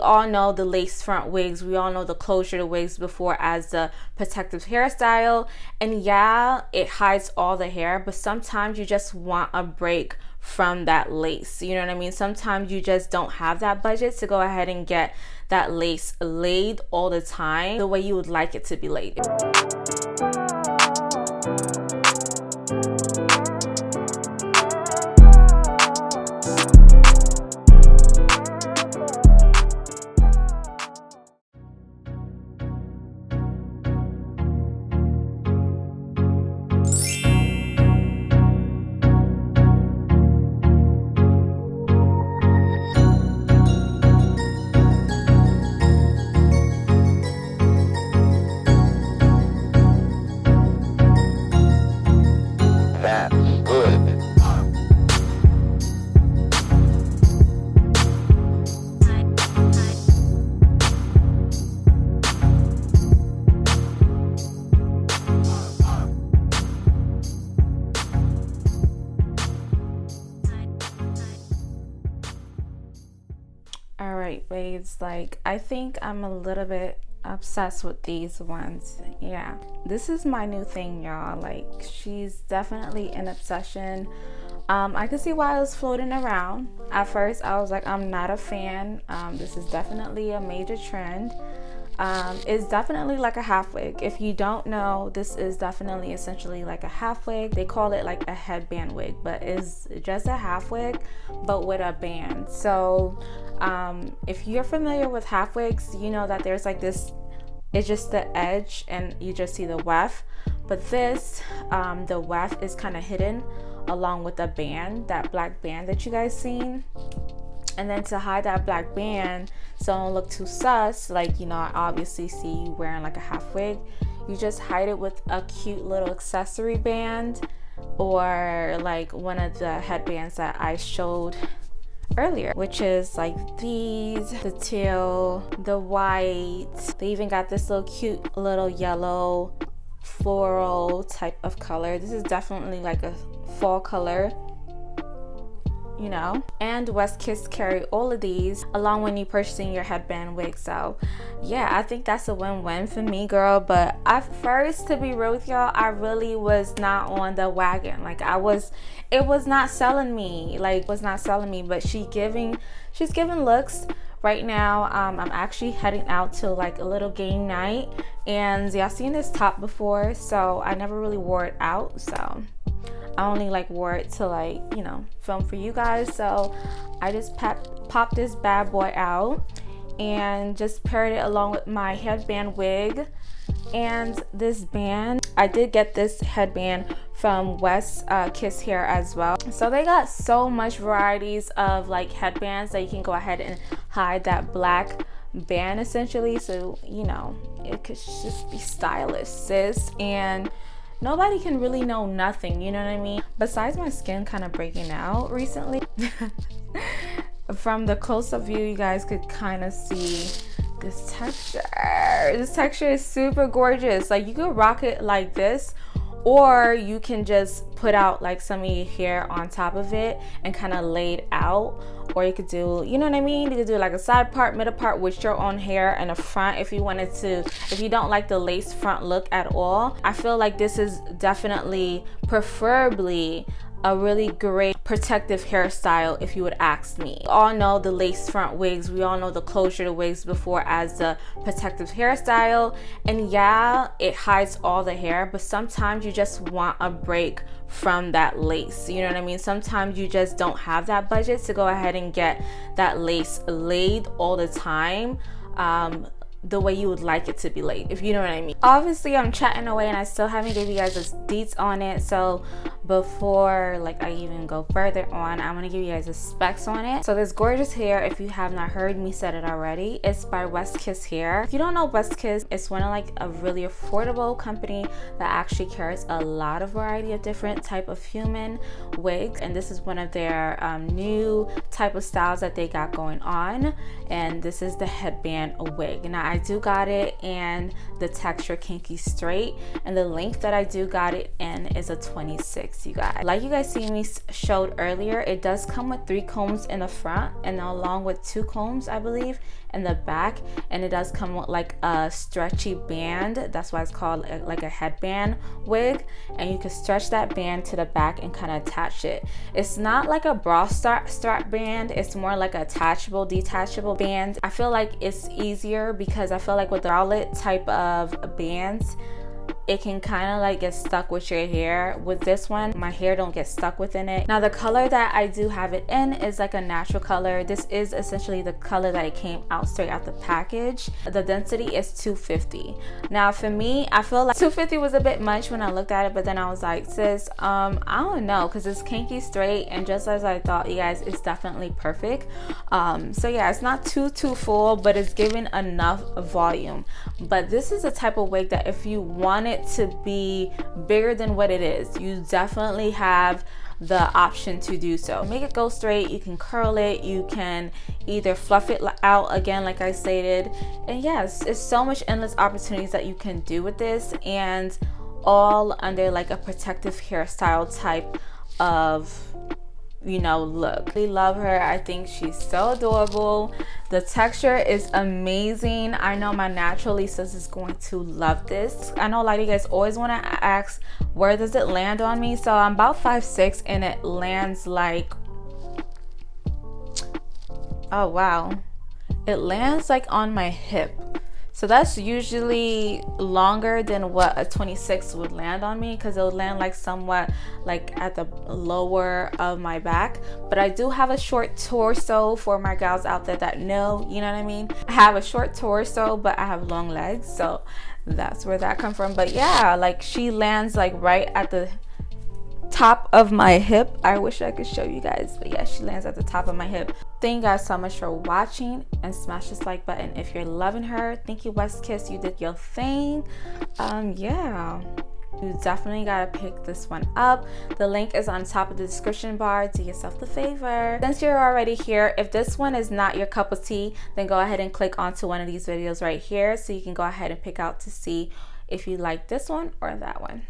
We all know the lace front wigs. We all know the closure to wigs before as the protective hairstyle. And yeah, it hides all the hair, but sometimes you just want a break from that lace. You know what I mean? Sometimes you just don't have that budget to go ahead and get that lace laid all the time the way you would like it to be laid. All right, babes, like I think I'm a little bit obsessed with these ones. Yeah, this is my new thing, y'all. Like, she's definitely an obsession. I could see why it was floating around. At first I was like, I'm not a fan. This is definitely a major trend. It's definitely like a half wig. If you don't know, this is definitely essentially like a half wig. They call it like a headband wig, but it's just a half wig but with a band. So if you're familiar with half wigs, you know that there's like this, it's just the edge and you just see the weft. But this, the weft is kind of hidden along with the band, that black band that you guys seen. And then to hide that black band so it don't look too sus, like, you know, I obviously see you wearing like a half wig, you just hide it with a cute little accessory band, or like one of the headbands that I showed earlier, which is like these, the teal, the white. They even got this little cute little yellow floral type of color. This is definitely like a fall color, you know. And WESTKISS carry all of these along when you're purchasing your headband wig. So yeah, I think that's a win-win for me, girl. But at first, to be real with y'all, I really was not on the wagon. Like it was not selling me. Like, it was not selling me. But she's giving looks. Right now, I'm actually heading out to like a little game night, and y'all seen this top before, so I never really wore it out. So I only like wore it to, like, you know, film for you guys. So I just popped this bad boy out and just paired it along with my headband wig and this band. I did get this headband from WESTKISS here as well. So they got so much varieties of like headbands that you can go ahead and hide that black band essentially, so you know it could just be stylish, sis, and nobody can really know nothing, you know what I mean? Besides my skin kind of breaking out recently. From the close-up view, you guys could kind of see this texture. This texture is super gorgeous. Like, you could rock it like this, or you can just put out like some of your hair on top of it and kind of lay it out. Or you could do, you know what I mean, you could do like a side part, middle part with your own hair, and a front if you wanted to. If you don't like the lace front look at all, I feel like this is definitely, preferably, a really great protective hairstyle if you would ask me. We all know the lace front wigs. We all know the closure to wigs before as the protective hairstyle. And yeah, it hides all the hair, but sometimes you just want a break from that lace. You know what I mean? Sometimes you just don't have that budget to go ahead and get that lace laid all the time. The way you would like it to be laid, if you know what I mean. Obviously, I'm chatting away and I still haven't given you guys the deets on it. So before like I even go further on, I want to give you guys the specs on it. So this gorgeous hair, if you have not heard me said it already, it's by WESTKISS hair. If you don't know WESTKISS, it's one of like a really affordable company that actually carries a lot of variety of different type of human wigs, and this is one of their new type of styles that they got going on. And this is the headband wig. Now I do got it in the texture Kinky straight, and the length that I do got it in is a 26, you guys. Like you guys see me showed earlier, it does come with 3 combs in the front and along with 2 combs, I believe, in the back, and it does come with like a stretchy band. That's why it's called like a headband wig, and you can stretch that band to the back and kind of attach it. It's not like a bra strap band, it's more like a attachable, detachable band. I feel like it's easier because I feel like with the bralette type of bands, it can kind of like get stuck with your hair. With this one, my hair don't get stuck within it. Now the color that I do have it in is like a natural color. This is essentially the color that it came out straight out the package. The density is 250. Now for me, I feel like 250 was a bit much when I looked at it, but then I was like, sis, I don't know, because it's kinky straight, and just as I thought, you guys, it's definitely perfect. So yeah, it's not too full, but it's giving enough volume. But this is a type of wig that if you want it to be bigger than what it is, you definitely have the option to do so. Make it go straight, you can curl it, you can either fluff it out again like I stated, and yes, it's so much endless opportunities that you can do with this, and all under like a protective hairstyle type of, you know, look. I love her. I think she's so adorable. The texture is amazing. I know my natural Lisa's is going to love this. I know a lot of you guys always want to ask, where does it land on me? So I'm about 5'6", and it lands like, oh wow, it lands like on my hip. So that's usually longer than what a 26 would land on me, because it would land like somewhat like at the lower of my back. But I do have a short torso for my gals out there that know, you know what I mean? I have a short torso, but I have long legs, so that's where that come from. But yeah, like she lands like right at the top of my hip. I wish I could show you guys, but yeah, she lands at the top of my hip. Thank you guys so much for watching, and smash this like button if you're loving her. Thank you, WESTKISS, you did your thing. Yeah, you definitely gotta pick this one up. The link is on top of the description bar. Do yourself the favor. Since you're already here, if this one is not your cup of tea, then go ahead and click onto one of these videos right here, so you can go ahead and pick out to see if you like this one or that one.